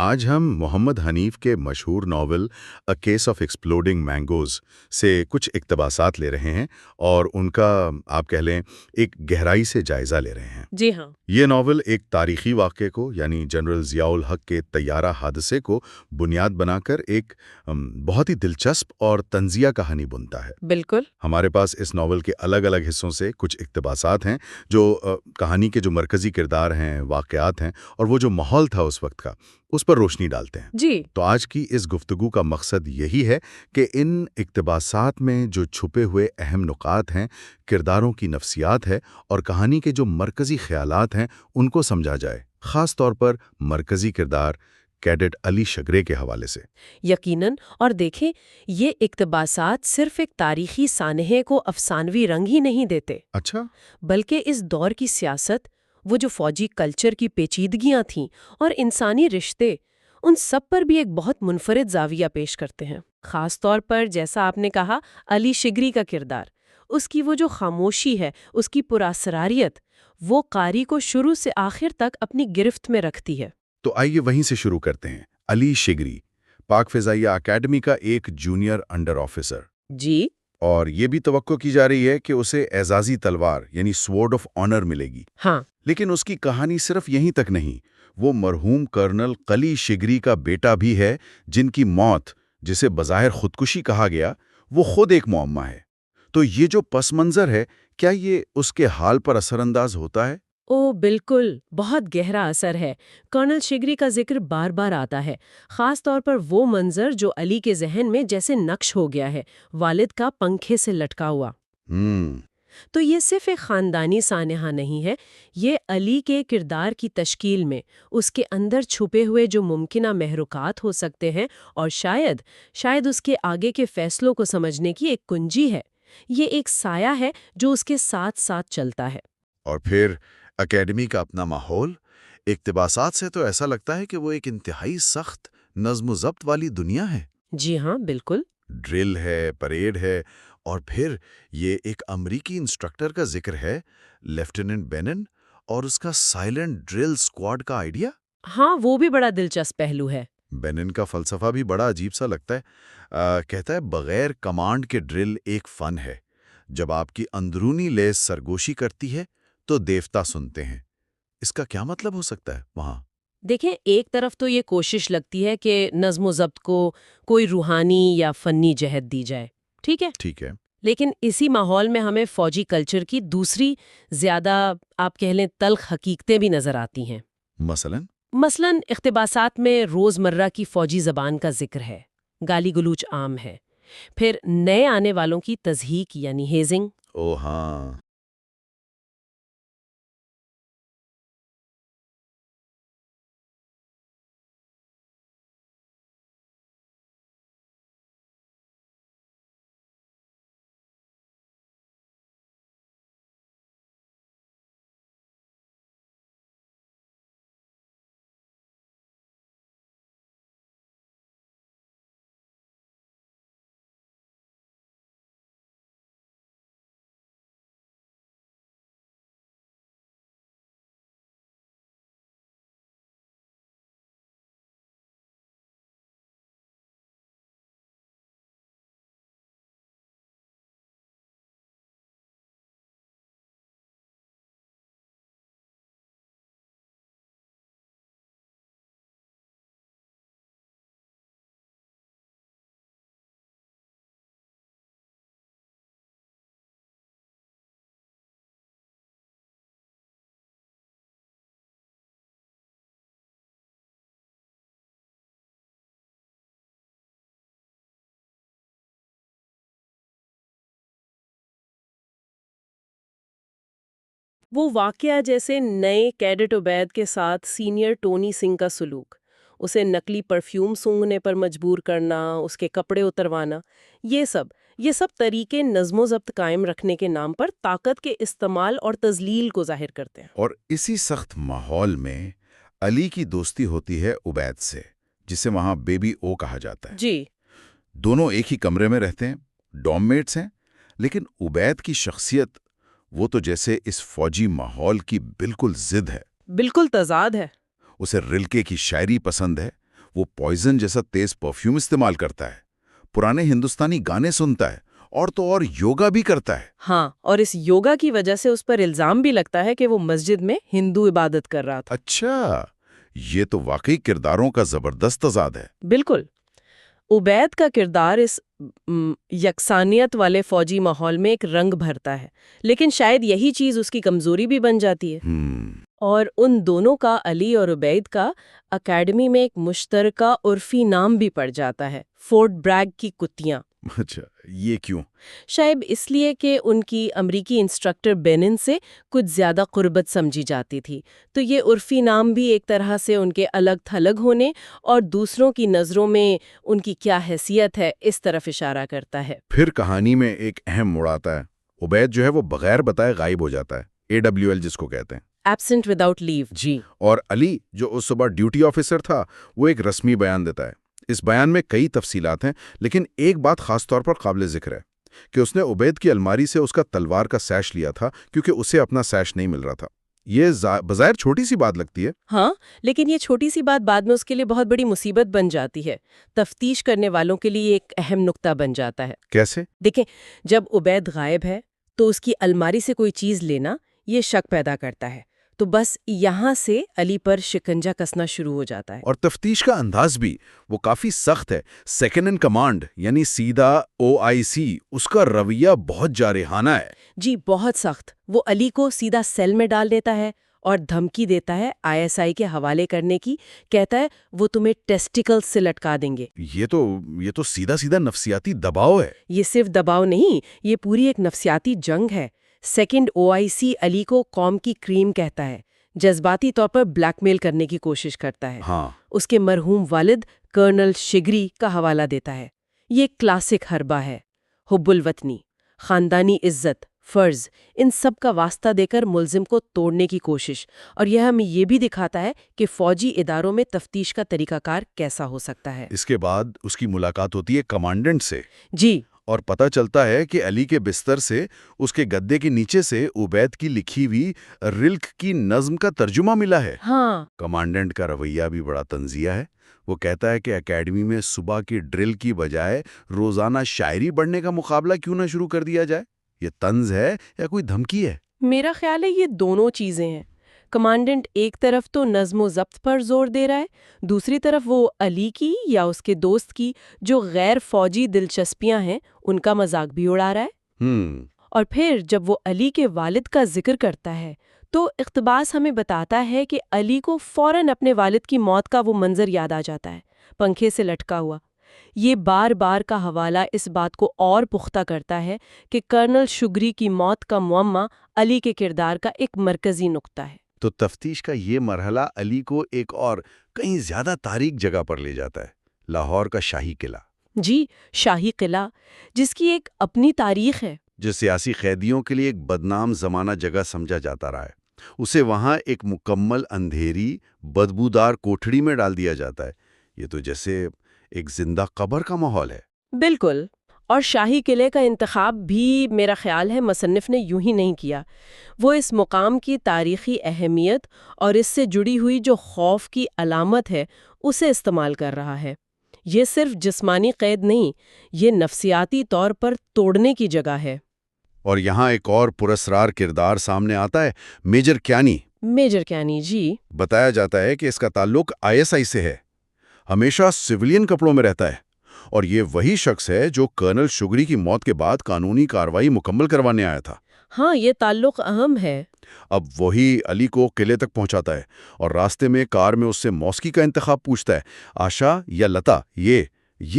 آج ہم محمد حنیف کے مشہور ناول a case of exploding mangoes سے کچھ اقتباسات لے رہے ہیں اور ان کا آپ کہہ لیں ایک گہرائی سے جائزہ لے رہے ہیں۔ جی ہاں۔ یہ ناول ایک تاریخی واقعے کو یعنی جنرل ضیاء الحق کے طیارہ حادثے کو بنیاد بنا کر ایک بہت ہی دلچسپ اور طنزیہ کہانی بنتا ہے۔ بالکل۔ ہمارے پاس اس ناول کے الگ الگ حصوں سے کچھ اقتباسات ہیں جو کہانی کے جو مرکزی کردار ہیں، واقعات ہیں اور وہ جو ماحول تھا اس وقت کا، اس پر روشنی ڈالتے ہیں۔ جی۔ تو آج کی اس گفتگو کا مقصد یہی ہے کہ ان اقتباسات میں جو چھپے ہوئے اہم نکات ہیں، کرداروں کی نفسیات ہے اور کہانی کے جو مرکزی خیالات ہیں ان کو سمجھا جائے، خاص طور پر مرکزی کردار کیڈٹ علی شگرے کے حوالے سے۔ یقیناً، اور دیکھیں یہ اقتباسات صرف ایک تاریخی سانحے کو افسانوی رنگ ہی نہیں دیتے، اچھا۔ بلکہ اس دور کی سیاست، وہ جو فوجی کلچر کی پیچیدگیاں تھیں اور انسانی رشتے، ان سب پر بھی ایک بہت منفرد زاویہ پیش کرتے ہیں۔ خاص طور پر جیسا آپ نے کہا، علی شگری کا کردار، اس کی وہ جو خاموشی ہے، اس کی پراسراریت، وہ قاری کو شروع سے آخر تک اپنی گرفت میں رکھتی ہے۔ تو آئیے وہیں سے شروع کرتے ہیں۔ علی شگری، پاک فضائیہ اکیڈمی کا ایک جونیئر انڈر آفیسر، جی۔ اور یہ بھی توقع کی جا رہی ہے کہ اسے اعزازی تلوار یعنی سوورڈ آف آنر ملے گی۔ ہاں۔ لیکن اس کی کہانی صرف یہیں تک نہیں، وہ مرحوم کرنل قلی شگری کا بیٹا بھی ہے، جن کی موت، جسے بظاہر خودکشی کہا گیا، وہ خود ایک معمہ ہے۔ تو یہ جو پس منظر ہے، کیا یہ اس کے حال پر اثر انداز ہوتا ہے؟ او بالکل، بہت گہرا اثر ہے۔ کرنل شگری کا ذکر بار بار آتا ہے، خاص طور پر وہ منظر جو علی کے ذہن میں جیسے نقش ہو گیا ہے، والد کا پنکھے سے لٹکا ہوا۔ تو یہ صرف ایک خاندانی سانحہ نہیں ہے، یہ علی کے کردار کی تشکیل میں، اس کے اندر چھپے ہوئے جو ممکنہ محرکات ہو سکتے ہیں اور شاید اس کے آگے کے فیصلوں کو سمجھنے کی ایک کنجی ہے۔ یہ ایک سایہ ہے جو اس کے ساتھ ساتھ چلتا ہے۔ اور پھر اکیڈمی کا اپنا ماحول، اقتباسات سے تو ایسا لگتا ہے کہ وہ ایک انتہائی سخت نظم و ضبط والی دنیا ہے۔ جی ہاں، بالکل۔ ڈرل ہے، پریڈ ہے، اور پھر یہ ایک امریکی انسٹرکٹر کا ذکر ہے، لیفٹیننٹ بینن، اور اس کا سائلنٹ ڈرل اسکواڈ کا آئیڈیا۔ ہاں، وہ بھی بڑا دلچسپ پہلو ہے۔ بینن کا فلسفہ بھی بڑا عجیب سا لگتا ہے۔ کہتا ہے بغیر کمانڈ کے ڈرل ایک فن ہے، جب آپ کی اندرونی لیز سرگوشی کرتی ہے تو دیوتا سنتے ہیں۔ اس کا کیا مطلب ہو سکتا ہے وہاں؟ دیکھیں، ایک طرف تو یہ کوشش لگتی ہے کہ نظم و ضبط کو کوئی روحانی یا فنی جہت دی جائے، ٹھیک ہے؟ ٹھیک ہے۔ لیکن اسی ماحول میں ہمیں فوجی کلچر کی دوسری زیادہ آپ کہہ لیں تلخ حقیقتیں بھی نظر آتی ہیں۔ مثلاً اقتباسات میں روزمرہ کی فوجی زبان کا ذکر ہے، گالی گلوچ عام ہے، پھر نئے آنے والوں کی تضحیک یعنی ہیزنگ۔ او ہاں۔ وہ واقعہ جیسے نئے کیڈٹ عبید کے ساتھ سینئر ٹونی سنگھ کا سلوک، اسے نقلی پرفیوم سونگھنے پر مجبور کرنا، اس کے کپڑے اتروانا، یہ سب طریقے نظم و ضبط قائم رکھنے کے نام پر طاقت کے استعمال اور تذلیل کو ظاہر کرتے ہیں۔ اور اسی سخت ماحول میں علی کی دوستی ہوتی ہے عبید سے، جسے وہاں بیبی او کہا جاتا ہے۔ جی۔ دونوں ایک ہی کمرے میں رہتے ہیں، ڈوم میٹس ہیں، لیکن عبید کی شخصیت، وہ تو جیسے اس فوجی ماحول کی بالکل ضد ہے۔ بالکل تضاد ہے۔ اسے رلکے کی شاعری پسند ہے، وہ پوائزن جیسا تیز پرفیوم استعمال کرتا ہے، پرانے ہندوستانی گانے سنتا ہے، اور تو اور یوگا بھی کرتا ہے۔ ہاں، اور اس یوگا کی وجہ سے اس پر الزام بھی لگتا ہے کہ وہ مسجد میں ہندو عبادت کر رہا تھا۔ اچھا، یہ تو واقعی کرداروں کا زبردست تضاد ہے۔ بالکل۔ عبید کا کردار اس یکسانیت والے فوجی ماحول میں ایک رنگ بھرتا ہے، لیکن شاید یہی چیز اس کی کمزوری بھی بن جاتی ہے۔ اور ان دونوں کا، علی اور عبید کا، اکیڈمی میں ایک مشترکہ عرفی نام بھی پڑ جاتا ہے، فورٹ بریگ کی کتیاں۔ اچھا، یہ کیوں؟ شاید اس لیے کہ ان کی امریکی انسٹرکٹر بینن سے کچھ زیادہ قربت سمجھی جاتی تھی، تو یہ عرفی نام بھی ایک طرح سے ان کے الگ تھلگ ہونے اور دوسروں کی نظروں میں ان کی کیا حیثیت ہے اس طرف اشارہ کرتا ہے۔ پھر کہانی میں ایک اہم موڑ آتا ہے۔ عبید جو ہے وہ بغیر بتائے غائب ہو جاتا ہے، AWL جس کو کہتے ہیں، ایبسنٹ وداؤٹ لیو۔ جی۔ اور علی جو اس صبح ڈیوٹی آفیسر تھا، وہ ایک رسمی بیان دیتا ہے۔ اس بیان میں کئی تفصیلات ہیں، لیکن ایک بات خاص طور پر قابل ذکر ہے کہ اس نے عبید کی الماری سے اس کا تلوار کا سیش لیا تھا، کیونکہ اسے اپنا سیش نہیں مل رہا تھا۔ یہ بظاہر چھوٹی سی بات لگتی ہے، ہاں، لیکن یہ چھوٹی سی بات بعد میں اس کے لیے بہت بڑی مصیبت بن جاتی ہے، تفتیش کرنے والوں کے لیے ایک اہم نقطہ بن جاتا ہے۔ کیسے؟ دیکھیں، جب عبید غائب ہے تو اس کی الماری سے کوئی چیز لینا یہ شک پیدا کرتا ہے، تو بس یہاں سے علی پر شکنجہ کسنا شروع ہو جاتا ہے۔ اور تفتیش کا انداز بھی وہ کافی سخت ہے۔ سیکنڈ ان کمانڈ یعنی سیدھا OIC، اس کا رویہ بہت جارحانہ ہے۔ جی، بہت سخت۔ وہ علی کو سیدھا سیل میں ڈال دیتا ہے اور دھمکی دیتا ہے ISI کے حوالے کرنے کی، کہتا ہے وہ تمہیں ٹیسٹیکل سے لٹکا دیں گے۔ یہ تو سیدھا سیدھا نفسیاتی دباؤ ہے۔ یہ صرف دباؤ نہیں، یہ پوری ایک نفسیاتی جنگ ہے۔ سیکنڈ OIC علی کو قوم کی کریم کہتا ہے، جذباتی طور پر بلیک میل کرنے کی کوشش کرتا ہے۔ ہاں، اس کے مرحوم والد کرنل شگری کا حوالہ دیتا ہے۔ یہ ایک کلاسک حربہ ہے، حب الوطنی، خاندانی عزت، فرض، ان سب کا واسطہ دے کر ملزم کو توڑنے کی کوشش، اور یہ ہمیں یہ بھی دکھاتا ہے کہ فوجی اداروں میں تفتیش کا طریقہ کار کیسا ہو سکتا ہے۔ اس کے بعد اس کی ملاقات ہوتی ہے کمانڈنٹ سے، جی، اور پتہ چلتا ہے کہ علی کے بستر سے، اس کے گدے کے نیچے سے عبید کی لکھی ہوئی رلک کی نظم کا ترجمہ ملا ہے۔ ہاں، کمانڈنٹ کا رویہ بھی بڑا طنزیہ ہے۔ وہ کہتا ہے کہ اکیڈمی میں صبح کی ڈرل کی بجائے روزانہ شاعری پڑھنے کا مقابلہ کیوں نہ شروع کر دیا جائے؟ یہ طنز ہے یا کوئی دھمکی ہے؟ میرا خیال ہے یہ دونوں چیزیں ہیں۔ کمانڈنٹ ایک طرف تو نظم و ضبط پر زور دے رہا ہے، دوسری طرف وہ علی کی یا اس کے دوست کی جو غیر فوجی دلچسپیاں ہیں ان کا مذاق بھی اڑا رہا ہے۔ اور پھر جب وہ علی کے والد کا ذکر کرتا ہے تو اقتباس ہمیں بتاتا ہے کہ علی کو فوراً اپنے والد کی موت کا وہ منظر یاد آ جاتا ہے، پنکھے سے لٹکا ہوا۔ یہ بار بار کا حوالہ اس بات کو اور پختہ کرتا ہے کہ کرنل شگری کی موت کا معمہ علی کے کردار کا ایک مرکزی نقطہ ہے۔ تو تفتیش کا یہ مرحلہ علی کو ایک اور کہیں زیادہ تاریک جگہ پر لے جاتا ہے، لاہور کا شاہی قلعہ۔ جی، شاہی قلعہ، جس کی ایک اپنی تاریخ ہے، جو سیاسی قیدیوں کے لیے ایک بدنام زمانہ جگہ سمجھا جاتا رہا ہے، اسے وہاں ایک مکمل اندھیری بدبودار کوٹھڑی میں ڈال دیا جاتا ہے۔ یہ تو جیسے ایک زندہ قبر کا ماحول ہے۔ بالکل۔ اور شاہی قلعے کا انتخاب بھی میرا خیال ہے مصنف نے یوں ہی نہیں کیا۔ وہ اس مقام کی تاریخی اہمیت اور اس سے جڑی ہوئی جو خوف کی علامت ہے اسے استعمال کر رہا ہے۔ یہ صرف جسمانی قید نہیں، یہ نفسیاتی طور پر توڑنے کی جگہ ہے۔ اور یہاں ایک اور پراسرار کردار سامنے آتا ہے، میجر کیانی۔ میجر کیانی، جی۔ بتایا جاتا ہے کہ اس کا تعلق ISI سے ہے، ہمیشہ سویلین کپڑوں میں رہتا ہے، اور یہ وہی شخص ہے جو کرنل شگری کی موت کے بعد قانونی کارروائی مکمل کروانے آیا تھا۔ ہاں، یہ تعلق اہم ہے۔ اب وہی علی کو قلعے تک پہنچاتا ہے اور راستے میں کار میں اس سے موسیقی کا انتخاب پوچھتا ہے، آشا یا لتا، یہ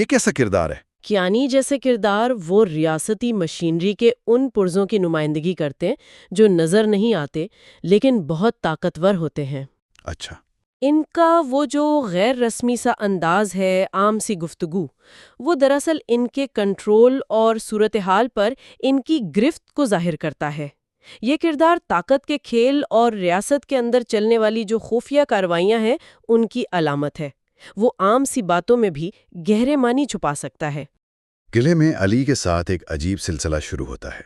کیسا کردار ہے؟ کیانی جیسے کردار وہ ریاستی مشینری کے ان پرزوں کی نمائندگی کرتے ہیں جو نظر نہیں آتے لیکن بہت طاقتور ہوتے ہیں۔ اچھا، ان کا وہ جو غیر رسمی سا انداز ہے، عام سی گفتگو، وہ دراصل ان کے کنٹرول اور صورتحال پر ان کی گرفت کو ظاہر کرتا ہے۔ یہ کردار طاقت کے کھیل اور ریاست کے اندر چلنے والی جو خفیہ کارروائیاں ہیں ان کی علامت ہے۔ وہ عام سی باتوں میں بھی گہرے معنی چھپا سکتا ہے۔ قلعے میں علی کے ساتھ ایک عجیب سلسلہ شروع ہوتا ہے۔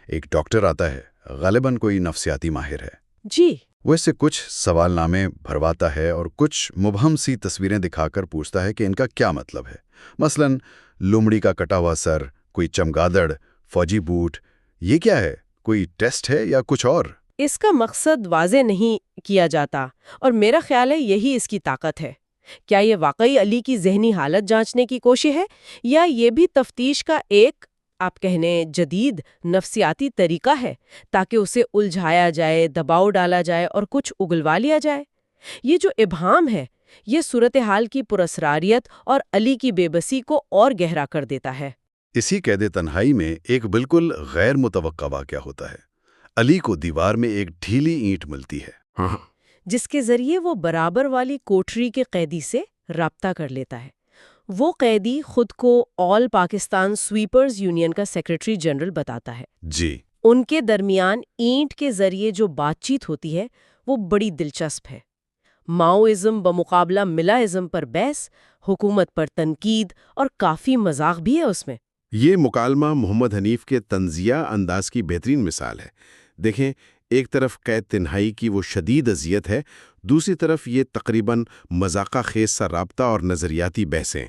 ایک ڈاکٹر آتا ہے، غالباً کوئی نفسیاتی ماہر ہے۔ جی، وہ اس سے کچھ سوال نامے بھرواتا ہے اور کچھ مبہم سی تصویریں دکھا کر پوچھتا ہے کہ ان کا کیا مطلب ہے۔ مثلاً لومڑی کا کٹا ہوا سر، کوئی چمگادڑ، فوجی بوٹ، یہ کیا ہے؟ کوئی ٹیسٹ ہے یا کچھ اور؟ اس کا مقصد واضح نہیں کیا جاتا، اور میرا خیال ہے یہی اس کی طاقت ہے۔ کیا یہ واقعی علی کی ذہنی حالت جانچنے کی کوشش ہے، یا یہ بھی تفتیش کا ایک آپ کہنے جدید نفسیاتی طریقہ ہے تاکہ اسے الجھایا جائے، دباؤ ڈالا جائے اور کچھ اگلوا لیا جائے؟ یہ جو ابہام ہے یہ صورتحال کی پراسراریت اور علی کی بے بسی کو اور گہرا کر دیتا ہے۔ اسی قید تنہائی میں ایک بالکل غیر متوقع واقعہ ہوتا ہے۔ علی کو دیوار میں ایک ڈھیلی اینٹ ملتی ہے، جس کے ذریعے وہ برابر والی کوٹری کے قیدی سے رابطہ کر لیتا ہے۔ وہ قیدی خود کو آل پاکستان سویپرز یونین کا سیکریٹری جنرل بتاتا ہے۔ جی، ان کے درمیان اینٹ کے ذریعے جو بات چیت ہوتی ہے وہ بڑی دلچسپ ہے۔ ماؤازم بمقابلہ ملاازم پر بحث، حکومت پر تنقید اور کافی مذاق بھی ہے اس میں۔ یہ مکالمہ محمد حنیف کے طنزیہ انداز کی بہترین مثال ہے۔ دیکھیں، ایک طرف قید تنہائی کی وہ شدید اذیت ہے، دوسری طرف یہ تقریباً مذاقہ خیز سا رابطہ اور نظریاتی بحثیں۔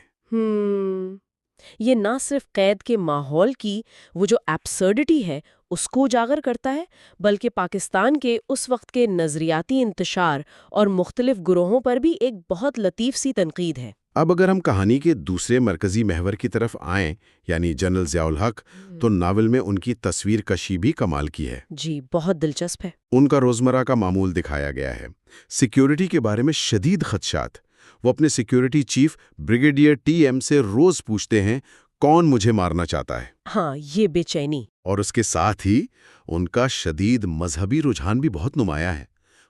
یہ نہ صرف قید کے ماحول کی وہ جو ایبسرڈٹی ہے اس کو اجاگر کرتا ہے، بلکہ پاکستان کے اس وقت کے نظریاتی انتشار اور مختلف گروہوں پر بھی ایک بہت لطیف سی تنقید ہے۔ اب اگر ہم کہانی کے دوسرے مرکزی محور کی طرف آئیں، یعنی جنرل ضیاء الحق، تو ناول میں ان کی تصویر کشی بھی کمال کی ہے۔ جی، بہت دلچسپ ہے۔ ان کا روزمرہ کا معمول دکھایا گیا ہے۔ سیکیورٹی کے بارے میں شدید خدشات۔ وہ اپنے security chief brigadier T M سے روز پوچھتے ہیں کون مجھے مارنا چاہتا ہے۔ ہاں، یہ بے چینی اور اس کے ساتھ ہی ان کا شدید مذہبی رجحان بھی بہت نمایاں ہے۔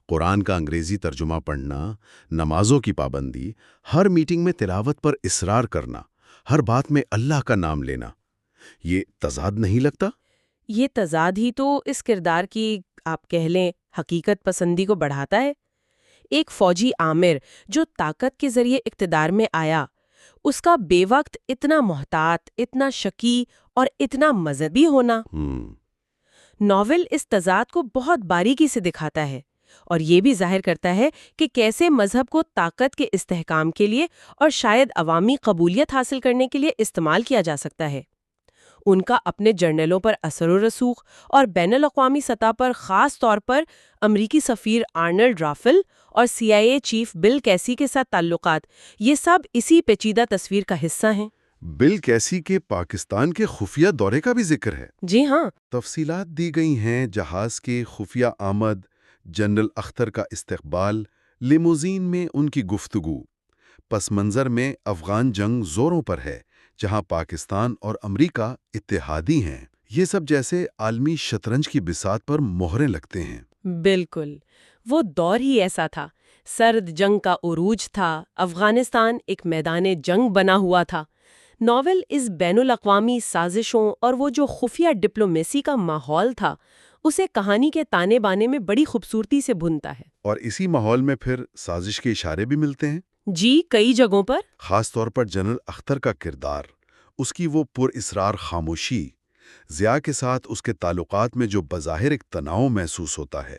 قرآن کا انگریزی ترجمہ پڑھنا، نمازوں کی پابندی، ہر میٹنگ میں تلاوت پر اصرار کرنا، ہر بات میں اللہ کا نام لینا، یہ تضاد نہیں لگتا؟ یہ تضاد ہی تو اس کردار کی آپ کہہ لیں حقیقت پسندی کو بڑھاتا ہے۔ ایک فوجی عامر جو طاقت کے ذریعے اقتدار میں آیا، اس کا بے وقت اتنا محتاط، اتنا شکی اور اتنا مذہبی ہونا۔ ناول اس تضاد کو بہت باریکی سے دکھاتا ہے، اور یہ بھی ظاہر کرتا ہے کہ کیسے مذہب کو طاقت کے استحکام کے لیے اور شاید عوامی قبولیت حاصل کرنے کے لیے استعمال کیا جا سکتا ہے۔ ان کا اپنے جرنیلوں پر اثر و رسوخ اور بین الاقوامی سطح پر خاص طور پر امریکی سفیر آرنلڈ رافل اور CIA چیف بل کیسی کے ساتھ تعلقات، یہ سب اسی پیچیدہ تصویر کا حصہ ہیں۔ بل کیسی کے پاکستان کے خفیہ دورے کا بھی ذکر ہے۔ جی ہاں، تفصیلات دی گئی ہیں، جہاز کے خفیہ آمد، جنرل اختر کا استقبال، لیموزین میں ان کی گفتگو۔ پس منظر میں افغان جنگ زوروں پر ہے، جہاں پاکستان اور امریکہ اتحادی ہیں۔ یہ سب جیسے عالمی شطرنج کی بساط پر مہریں لگتے ہیں۔ بالکل، وہ دور ہی ایسا تھا۔ سرد جنگ کا عروج تھا، افغانستان ایک میدان جنگ بنا ہوا تھا۔ ناول اس بین الاقوامی سازشوں اور وہ جو خفیہ ڈپلومیسی کا ماحول تھا، اسے کہانی کے تانے بانے میں بڑی خوبصورتی سے بھونتا ہے۔ اور اسی ماحول میں پھر سازش کے اشارے بھی ملتے ہیں۔ جی، کئی جگہوں پر۔ خاص طور پر جنرل اختر کا کردار، اس کی وہ پر اسرار خاموشی، ضیاء کے ساتھ اس کے تعلقات میں جو بظاہر ایک تناؤ محسوس ہوتا ہے،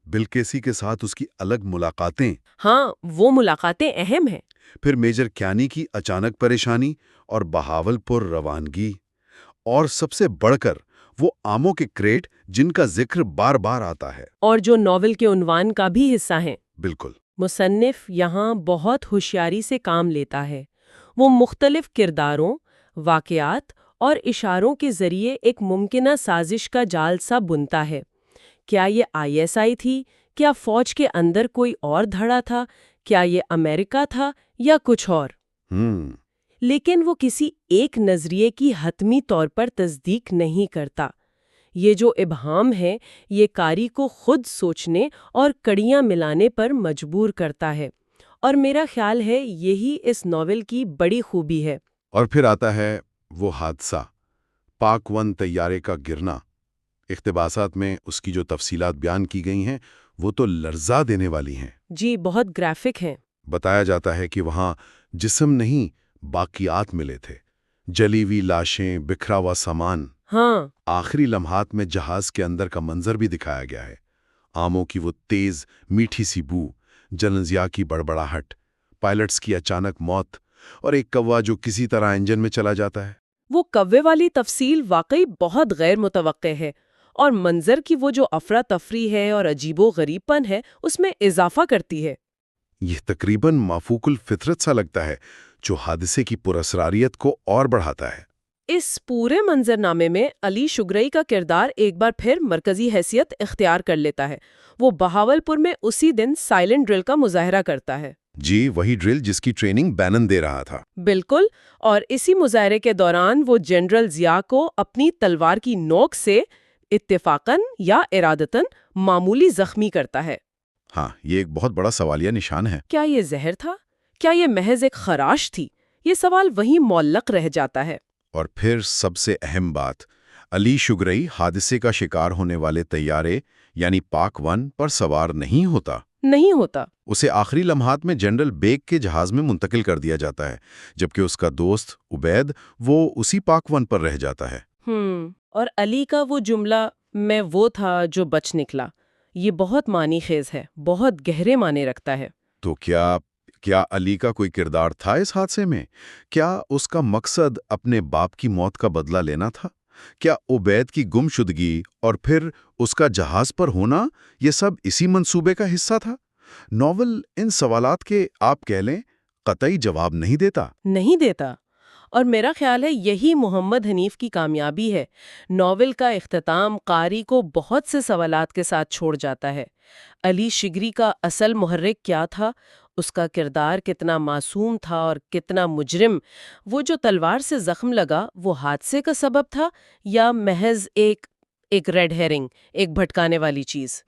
بلکیسی کے ساتھ اس کی الگ ملاقاتیں۔ ہاں، وہ ملاقاتیں اہم ہیں۔ پھر میجر کیانی کی اچانک پریشانی اور بہاول پور روانگی، اور سب سے بڑھ کر وہ آموں کے کریٹ جن کا ذکر بار بار آتا ہے۔ اور جو ناول کے عنوان کا بھی حصہ ہیں۔ بالکل۔ مصنف یہاں بہت ہوشیاری سے کام لیتا ہے۔ وہ مختلف کرداروں، واقعات اور اشاروں کے ذریعے ایک ممکنہ سازش کا جال سا بنتا ہے۔ کیا یہ ISI تھی؟ کیا فوج کے اندر کوئی اور دھڑا تھا؟ کیا یہ امریکہ تھا یا کچھ اور؟ لیکن وہ کسی ایک نظریے کی حتمی طور پر تصدیق نہیں کرتا۔ یہ جو ابہام ہے، یہ قاری کو خود سوچنے اور کڑیاں ملانے پر مجبور کرتا ہے، اور میرا خیال ہے یہی اس ناول کی بڑی خوبی ہے۔ اور پھر آتا ہے وہ حادثہ، پاک 1 طیارے کا گرنا۔ اقتباسات میں اس کی جو تفصیلات بیان کی گئی ہیں وہ تو لرزا دینے والی ہیں۔ جی، بہت گرافک ہیں۔ بتایا جاتا ہے کہ وہاں جسم نہیں، باقیات ملے تھے، جلی ہوئی لاشیں، بکھرا ہوا سامان۔ ہاں، آخری لمحات میں جہاز کے اندر کا منظر بھی دکھایا گیا ہے، آموں کی وہ تیز میٹھی سی بو، جنرل ضیاء کی بڑبڑاہٹ، پائلٹس کی اچانک موت اور ایک کوا جو کسی طرح انجن میں چلا جاتا ہے۔ وہ کوے والی تفصیل واقعی بہت غیر متوقع ہے، اور منظر کی وہ جو افراتفری ہے اور عجیب و غریب پن ہے اس میں اضافہ کرتی ہے۔ یہ تقریباً مافوق الفطرت سا لگتا ہے، جو حادثے کی پراسراریت کو اور بڑھاتا ہے۔ اس پورے منظرنامے میں علی شگرئی کا کردار ایک بار پھر مرکزی حیثیت اختیار کر لیتا ہے۔ وہ بہاولپور میں اسی دن سائلنٹ ڈرل کا مظاہرہ کرتا ہے۔ جی، وہی ڈرل جس کی ٹریننگ بینن دے رہا تھا۔ بالکل، اور اسی مظاہرے کے دوران وہ جنرل ضیاء کو اپنی تلوار کی نوک سے اتفاقاً یا ارادتاً معمولی زخمی کرتا ہے۔ ہاں، یہ ایک بہت بڑا سوالیہ نشان ہے۔ کیا یہ زہر تھا؟ کیا یہ محض ایک خراش تھی؟ یہ سوال وہیں معلق رہ جاتا ہے۔ اور پھر سب سے اہم بات، علی شگرئی حادثے کا شکار ہونے والے طیارے یعنی پاک 1 پر سوار نہیں ہوتا۔ اسے آخری لمحات میں جنرل بیگ کے جہاز میں منتقل کر دیا جاتا ہے، جبکہ اس کا دوست عبید وہ اسی پاک 1 پر رہ جاتا ہے۔ اور علی کا وہ جملہ میں وہ تھا جو بچ نکلا، یہ بہت معنی خیز ہے، بہت گہرے معنی رکھتا ہے۔ تو کیا علی کا کوئی کردار تھا اس حادثے میں؟ کیا اس کا مقصد اپنے باپ کی موت کا بدلہ لینا تھا؟ کیا عبید کی گمشدگی اور پھر اس کا جہاز پر ہونا یہ سب اسی منصوبے کا حصہ تھا؟ ناول ان سوالات کے آپ کہہ لیں قطعی جواب نہیں دیتا۔ اور میرا خیال ہے یہی محمد حنیف کی کامیابی ہے۔ ناول کا اختتام قاری کو بہت سے سوالات کے ساتھ چھوڑ جاتا ہے۔ علی شگری کا اصل محرک کیا تھا؟ اس کا کردار کتنا معصوم تھا اور کتنا مجرم؟ وہ جو تلوار سے زخم لگا وہ حادثے کا سبب تھا یا محض ایک ریڈ ہیرنگ، ایک بھٹکانے والی چیز؟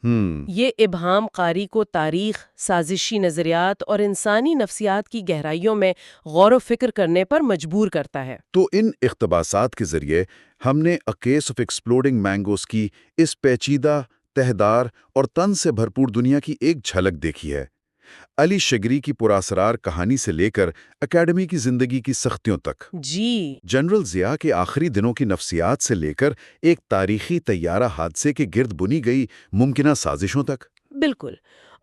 یہ ابہام قاری کو تاریخ، سازشی نظریات اور انسانی نفسیات کی گہرائیوں میں غور و فکر کرنے پر مجبور کرتا ہے۔ تو ان اقتباسات کے ذریعے ہم نے اے کیس آف ایکسپلوڈنگ مینگوز کی اس پیچیدہ، تہدار اور طنز سے بھرپور دنیا کی ایک جھلک دیکھی ہے۔ علی شگری کی پراسرار کہانی سے لے کر اکیڈمی کی زندگی کی سختیوں تک، جنرل ضیاء کے آخری دنوں کی نفسیات سے لے کر ایک تاریخی طیارہ حادثے کے گرد بنی گئی ممکنہ سازشوں تک۔ بالکل،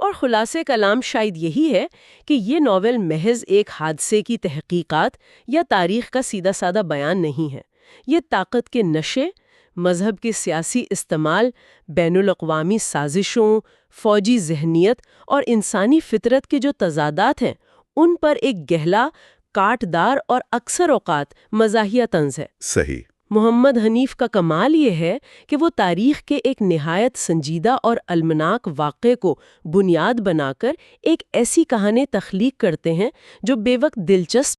اور خلاصے کلام شاید یہی ہے کہ یہ ناول محض ایک حادثے کی تحقیقات یا تاریخ کا سیدھا سادہ بیان نہیں ہے۔ یہ طاقت کے نشے، مذہب کے سیاسی استعمال، بین الاقوامی سازشوں، فوجی ذہنیت اور انسانی فطرت کے جو تضادات ہیں ان پر ایک گہلا، کاٹدار اور اکثر اوقات مزاحیہ طنز ہے۔ صحیح۔ محمد حنیف کا کمال یہ ہے کہ وہ تاریخ کے ایک نہایت سنجیدہ اور المناک واقعے کو بنیاد بنا کر ایک ایسی کہانی تخلیق کرتے ہیں جو بے وقت دلچسپ،